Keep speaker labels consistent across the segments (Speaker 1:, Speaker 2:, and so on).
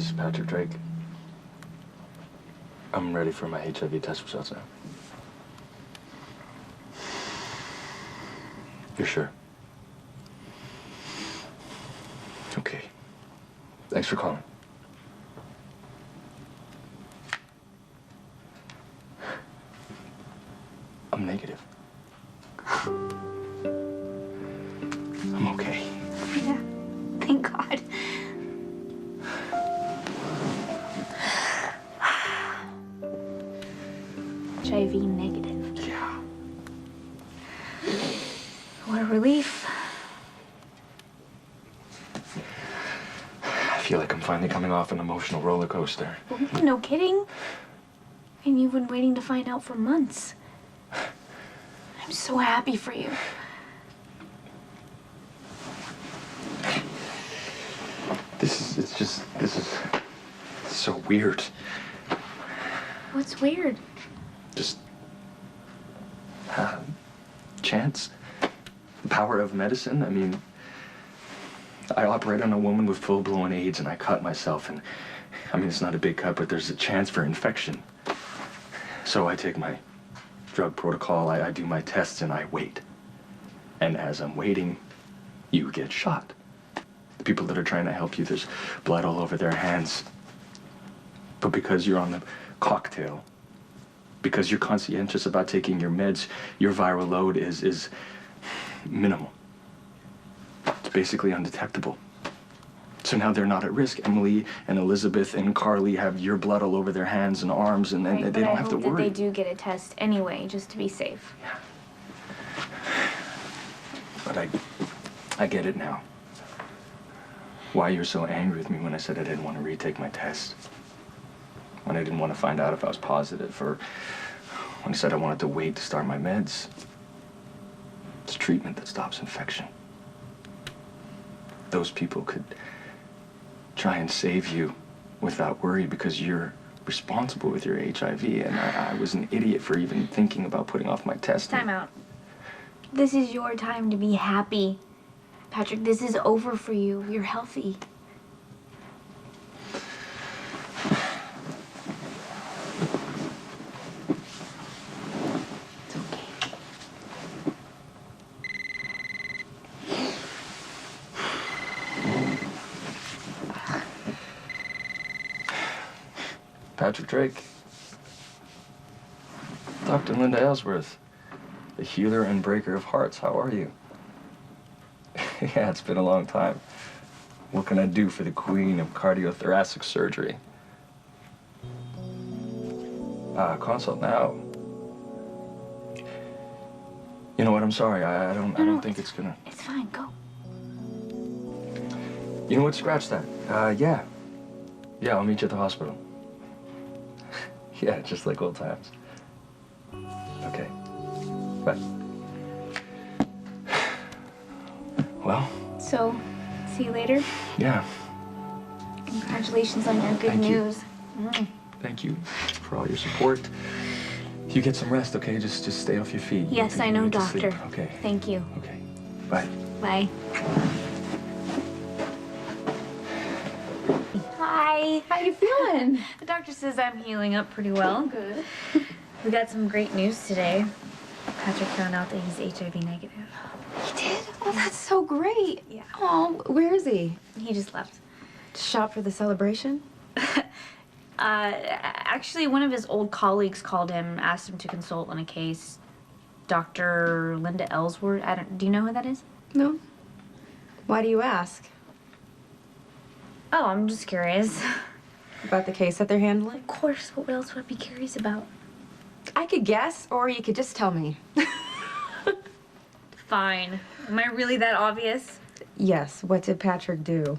Speaker 1: is Patrick Drake. I'm ready for my HIV test results now. You're sure? Okay. Thanks for calling. I'm negative. I'm okay.
Speaker 2: Yeah, thank God. HIV negative.
Speaker 1: Yeah.
Speaker 2: What a relief.
Speaker 1: I feel like I'm finally coming off an emotional roller coaster.
Speaker 2: No kidding. And you've been waiting to find out for months. I'm so happy for you.
Speaker 1: This is so weird.
Speaker 2: What's weird?
Speaker 1: Just chance, the power of medicine. I mean, I operate on a woman with full-blown AIDS, and I cut myself, and I mean, it's not a big cut, but there's a chance for infection. So I take my drug protocol, I do my tests, and I wait. And as I'm waiting, you get shot. The people that are trying to help you, there's blood all over their hands. But because you're on the cocktail, because you're conscientious about taking your meds, your viral load is minimal. It's basically undetectable. So now they're not at risk. Emily and Elizabeth and Carly have your blood all over their hands and arms, and
Speaker 2: Right,
Speaker 1: they don't have to
Speaker 2: I hope
Speaker 1: worry.
Speaker 2: that they do get a test anyway, just to be safe.
Speaker 1: Yeah. But I get it now. Why you're so angry with me when I said I didn't want to retake my test. When I didn't want to find out if I was positive, or when I said I wanted to wait to start my meds. It's treatment that stops infection. Those people could try and save you without worry because you're responsible with your HIV, and I was an idiot for even thinking about putting off my test.
Speaker 2: Time out. This is your time to be happy. Patrick, this is over for you. You're healthy. It's okay.
Speaker 1: Patrick Drake. Dr. Linda Ellsworth, the healer and breaker of hearts. How are you? Yeah, it's been a long time. What can I do for the queen of cardiothoracic surgery? Consult now. You know what? I'm sorry. I don't think it's gonna.
Speaker 2: It's fine. Go.
Speaker 1: You know what? Scratch that. Yeah. Yeah, I'll meet you at the hospital. Yeah, just like old times. Okay. Bye. Well.
Speaker 2: So, see you later.
Speaker 1: Yeah.
Speaker 2: Congratulations on your good
Speaker 1: Thank you.
Speaker 2: news.
Speaker 1: Thank you for all your support. You get some rest, okay? Just stay off your feet.
Speaker 2: Yes,
Speaker 1: You
Speaker 2: I know,
Speaker 1: need to
Speaker 2: doctor.
Speaker 1: sleep. Okay.
Speaker 2: Thank you.
Speaker 1: Okay. Bye.
Speaker 2: Bye. Hi.
Speaker 3: How you feeling?
Speaker 2: The doctor says I'm healing up pretty well.
Speaker 3: Good.
Speaker 2: We got some great news today. Patrick found out that he's HIV negative.
Speaker 3: He did? Oh, that's so great.
Speaker 2: Yeah.
Speaker 3: Oh, where is he?
Speaker 2: He just left.
Speaker 3: Shop for the celebration?
Speaker 2: Actually, one of his old colleagues called him, asked him to consult on a case. Dr. Linda Ellsworth. Do you know who that is?
Speaker 3: No. Why do you ask?
Speaker 2: Oh, I'm just curious.
Speaker 3: About the case that they're handling?
Speaker 2: Of course. What else would I be curious about?
Speaker 3: I could guess, or you could just tell me.
Speaker 2: Fine. Am I really that obvious?
Speaker 3: Yes. What did Patrick do?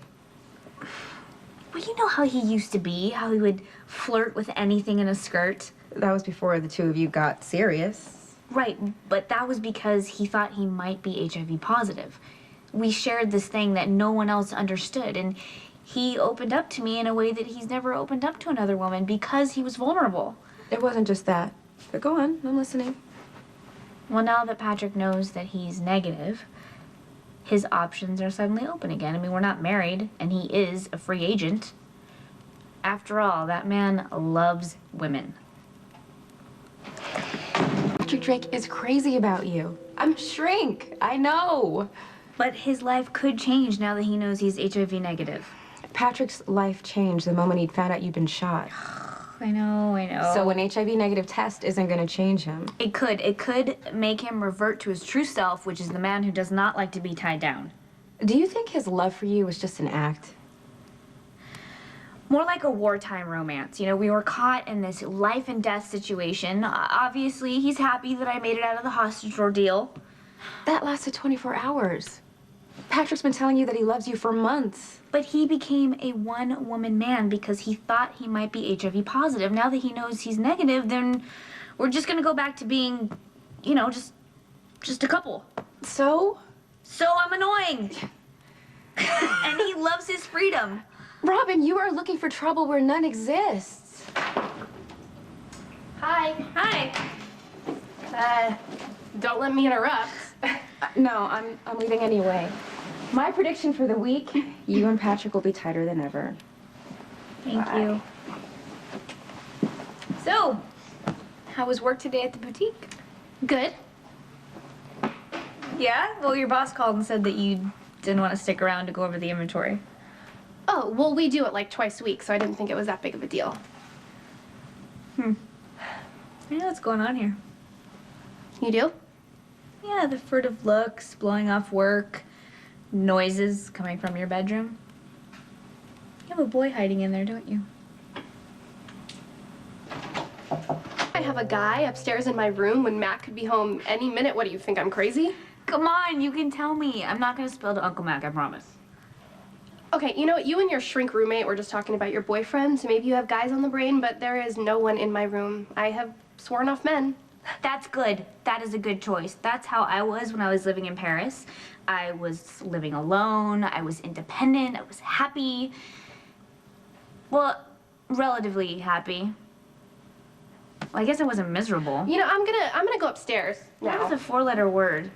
Speaker 2: Well, you know how he used to be, how he would flirt with anything in a skirt.
Speaker 3: That was before the two of you got serious.
Speaker 2: Right, but that was because he thought he might be HIV positive. We shared this thing that no one else understood, and he opened up to me in a way that he's never opened up to another woman because he was vulnerable.
Speaker 3: It wasn't just that. But go on, I'm listening.
Speaker 2: Well, now that Patrick knows that he's negative, his options are suddenly open again. I mean, we're not married, and he is a free agent. After all, that man loves women.
Speaker 3: Patrick Drake is crazy about you. I'm shrink. I know.
Speaker 2: But his life could change now that he knows he's HIV negative.
Speaker 3: Patrick's life changed the moment he'd found out you'd been shot.
Speaker 2: I know.
Speaker 3: So an HIV negative test isn't gonna change him.
Speaker 2: It could make him revert to his true self, which is the man who does not like to be tied down.
Speaker 3: Do you think his love for you was just an act?
Speaker 2: More like a wartime romance. You know, we were caught in this life and death situation. Obviously, he's happy that I made it out of the hostage ordeal.
Speaker 3: That lasted 24 hours. Patrick's been telling you that he loves you for months.
Speaker 2: But he became a one-woman man because he thought he might be HIV positive. Now that he knows he's negative, then we're just gonna go back to being, you know, just a couple.
Speaker 3: So?
Speaker 2: So I'm annoying. And he loves his freedom.
Speaker 3: Robin, you are looking for trouble where none exists.
Speaker 4: Hi.
Speaker 2: Hi.
Speaker 4: Don't let me interrupt.
Speaker 3: No, I'm leaving anyway. My prediction for the week, you and Patrick will be tighter than ever.
Speaker 2: Thank
Speaker 3: Bye.
Speaker 2: you. So, how was work today at the boutique?
Speaker 4: Good.
Speaker 2: Yeah? Well, your boss called and said that you didn't want to stick around to go over the inventory.
Speaker 4: Oh, well, we do it like twice a week, so I didn't think it was that big of a deal.
Speaker 2: I know what's going on here.
Speaker 4: You do?
Speaker 2: Yeah, the furtive looks, blowing off work, noises coming from your bedroom. You have a boy hiding in there, don't you?
Speaker 4: I have a guy upstairs in my room when Matt could be home any minute. What do you think, I'm crazy?
Speaker 2: Come on, you can tell me. I'm not gonna spill to Uncle Mac, I promise.
Speaker 4: Okay, you know what? You and your shrink roommate were just talking about your boyfriend, so maybe you have guys on the brain, but there is no one in my room. I have sworn off men.
Speaker 2: That's good. That is a good choice. That's how I was when I was living in Paris. I was living alone. I was independent. I was happy. Well, relatively happy. Well, I guess I wasn't miserable.
Speaker 4: You know, I'm gonna go upstairs
Speaker 2: That
Speaker 4: now.
Speaker 2: is a four-letter word.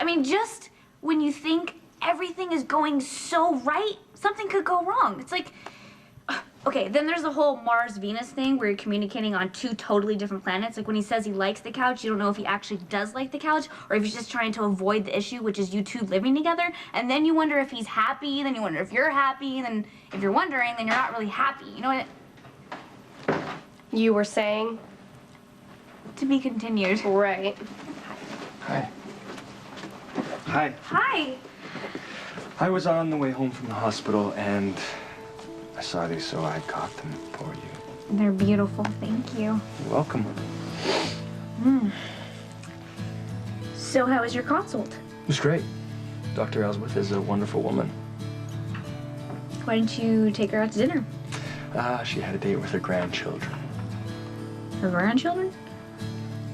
Speaker 2: I mean, just when you think everything is going so right, something could go wrong. It's like, okay, then there's the whole Mars-Venus thing where you're communicating on two totally different planets. Like when he says he likes the couch, you don't know if he actually does like the couch or if he's just trying to avoid the issue, which is you two living together. And then you wonder if he's happy, then you wonder if you're happy, then if you're wondering, then you're not really happy. You know what?
Speaker 4: You were saying?
Speaker 2: To be continued.
Speaker 4: Right.
Speaker 1: Hi. Hi.
Speaker 2: Hi.
Speaker 1: I was on the way home from the hospital and I saw these, so I got them for you.
Speaker 2: They're beautiful. Thank you.
Speaker 1: You're welcome.
Speaker 2: So how was your consult?
Speaker 1: It was great. Dr. Ellsworth is a wonderful woman.
Speaker 2: Why didn't you take her out to dinner?
Speaker 1: She had a date with her grandchildren.
Speaker 2: Her grandchildren?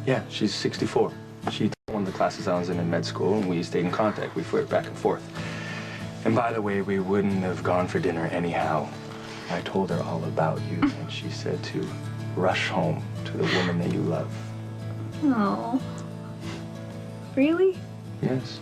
Speaker 1: Yeah, she's 64. She taught one of the classes I was in med school, and we stayed in contact. We flirted back and forth. And by the way, we wouldn't have gone for dinner anyhow. I told her all about you, and she said to rush home to the woman that you love.
Speaker 2: Oh. Really?
Speaker 1: Yes.